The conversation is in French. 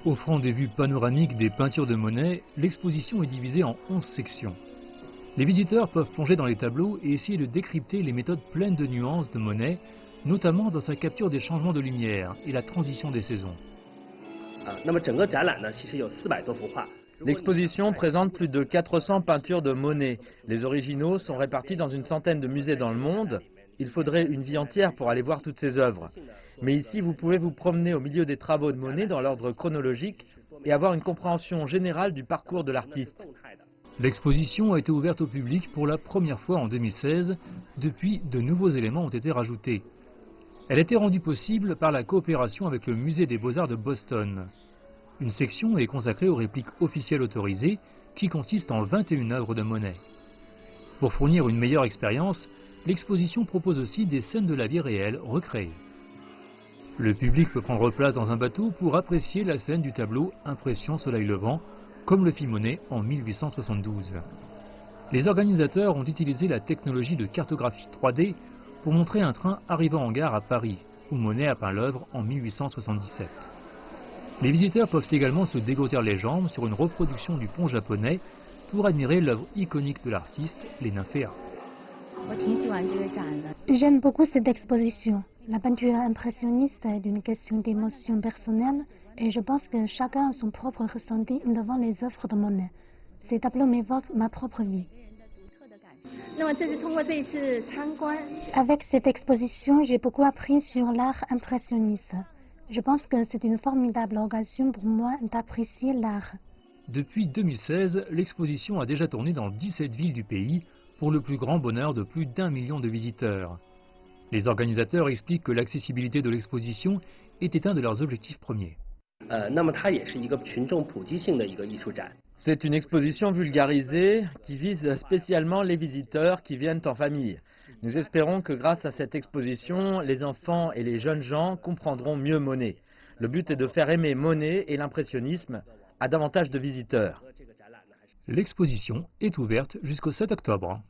Offrant des vues panoramiques des peintures de Monet, l'exposition est divisée en 11 sections. Les visiteurs peuvent plonger dans les tableaux et essayer de décrypter les méthodes pleines de nuances de Monet, notamment dans sa capture des changements de lumière et la transition des saisons. L'exposition présente plus de 400 peintures de Monet. Les originaux sont répartis dans une centaine de musées dans le monde. Il faudrait une vie entière pour aller voir toutes ces œuvres. Mais ici, vous pouvez vous promener au milieu des travaux de Monet dans l'ordre chronologique et avoir une compréhension générale du parcours de l'artiste. L'exposition a été ouverte au public pour la première fois en 2016. Depuis, de nouveaux éléments ont été rajoutés. Elle a été rendue possible par la coopération avec le Musée des Beaux-Arts de Boston. Une section est consacrée aux répliques officielles autorisées, qui consistent en 21 œuvres de Monet. Pour fournir une meilleure expérience, l'exposition propose aussi des scènes de la vie réelle recréées. Le public peut prendre place dans un bateau pour apprécier la scène du tableau Impression Soleil Levant, comme le fit Monet en 1872. Les organisateurs ont utilisé la technologie de cartographie 3D pour montrer un train arrivant en gare à Paris, où Monet a peint l'œuvre en 1877. Les visiteurs peuvent également se dégourdir les jambes sur une reproduction du pont japonais pour admirer l'œuvre iconique de l'artiste, les Nymphéas. J'aime beaucoup cette exposition. La peinture impressionniste est une question d'émotion personnelle et je pense que chacun a son propre ressenti devant les œuvres de Monet. Ces tableaux m'évoquent ma propre vie. Avec cette exposition, j'ai beaucoup appris sur l'art impressionniste. Je pense que c'est une formidable occasion pour moi d'apprécier l'art. Depuis 2016, l'exposition a déjà tourné dans 17 villes du pays pour le plus grand bonheur de plus d'1 million de visiteurs. Les organisateurs expliquent que l'accessibilité de l'exposition était un de leurs objectifs premiers. C'est une exposition vulgarisée qui vise spécialement les visiteurs qui viennent en famille. Nous espérons que grâce à cette exposition, les enfants et les jeunes gens comprendront mieux Monet. Le but est de faire aimer Monet et l'impressionnisme à davantage de visiteurs. L'exposition est ouverte jusqu'au 7 octobre.